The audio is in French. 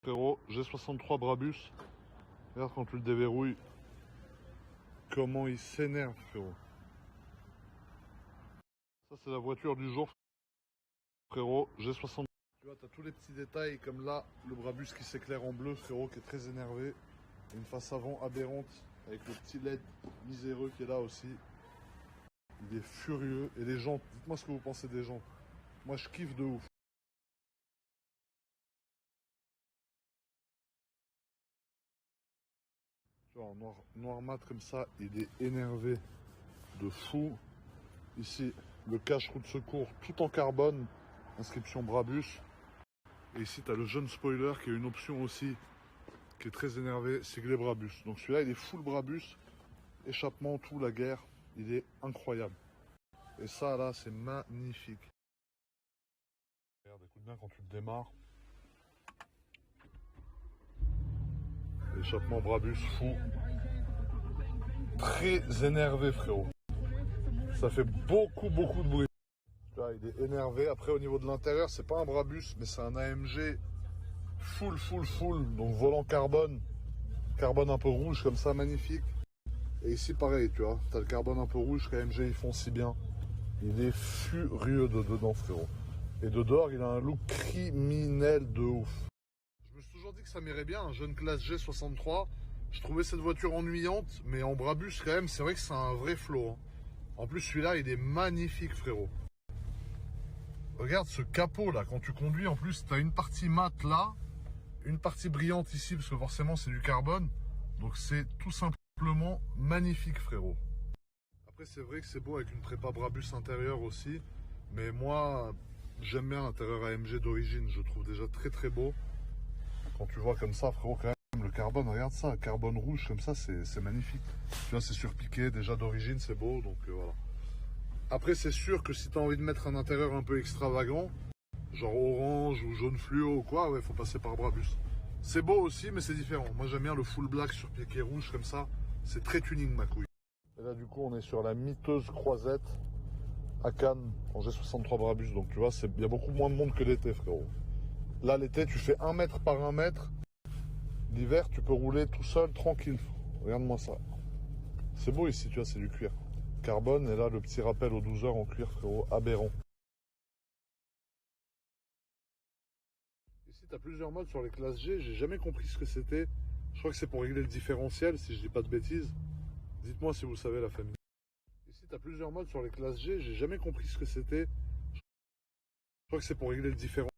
Frérot, G63 Brabus. Regarde quand tu le déverrouilles, comment il s'énerve, frérot. Ça, c'est la voiture du jour, frérot. G63. Tu vois, t'as tous les petits détails, comme là, le Brabus qui s'éclaire en bleu, frérot, qui est très énervé. Une face avant aberrante, avec le petit LED miséreux qui est là aussi. Il est furieux. Et les jantes, dites-moi ce que vous pensez des jantes. Moi, je kiffe de ouf. Tu vois, en noir mat comme ça, il est énervé de fou. Ici, le cache-roue de secours tout en carbone, inscription Brabus. Et ici, tu as le jeune spoiler qui est une option aussi, qui est très énervé, siglé Brabus. Donc celui-là, il est full Brabus, échappement, tout, la guerre. Il est incroyable. Et ça, là, c'est magnifique. Regarde, écoute bien quand tu le démarres. Échappement Brabus, fou. Très énervé, frérot. Ça fait beaucoup de bruit. Là, il est énervé. Après, au niveau de l'intérieur, c'est pas un Brabus, mais c'est un AMG full. Donc volant carbone. Carbone un peu rouge, comme ça, magnifique. Et ici, pareil, tu vois. T'as le carbone un peu rouge qu'AMG, ils font si bien. Il est furieux de dedans, frérot. Et de dehors, il a un look criminel de ouf. Je me suis toujours dit que ça m'irait bien, un jeune classe G63. Je trouvais cette voiture ennuyante, mais en Brabus, quand même, c'est vrai que c'est un vrai flow. Hein. En plus, celui-là, il est magnifique, frérot. Regarde ce capot là, quand tu conduis, en plus, tu as une partie mate là, une partie brillante ici, parce que forcément c'est du carbone. Donc c'est tout simplement magnifique, frérot. Après, c'est vrai que c'est beau avec une prépa Brabus intérieure aussi, mais moi, j'aime bien l'intérieur AMG d'origine, je trouve déjà très beau. Quand tu vois comme ça, frérot, quand même, le carbone, regarde ça, carbone rouge comme ça, c'est magnifique. Tu vois, c'est surpiqué, déjà d'origine, c'est beau, donc voilà. Après, c'est sûr que si tu as envie de mettre un intérieur un peu extravagant, genre orange ou jaune fluo ou quoi, ouais, faut passer par Brabus. C'est beau aussi, mais c'est différent. Moi, j'aime bien le full black sur piqué rouge comme ça. C'est très tuning, ma couille. Et là, du coup, on est sur la miteuse croisette à Cannes en G63 Brabus. Donc, tu vois, il y a beaucoup moins de monde que l'été, frérot. Là, l'été, tu fais 1 mètre par 1 mètre. L'hiver, tu peux rouler tout seul, tranquille. Regarde-moi ça. C'est beau ici, tu vois, c'est du cuir. Carbone, et là, le petit rappel aux 12 heures en cuir, frérot, aberrant. Ici, tu as plusieurs modes sur les classes G. J'ai jamais compris ce que c'était. Je crois que c'est pour régler le différentiel, si je dis pas de bêtises. Dites-moi si vous savez, la famille. Ici, tu as plusieurs modes sur les classes G. J'ai jamais compris ce que c'était. Je crois que c'est pour régler le différentiel.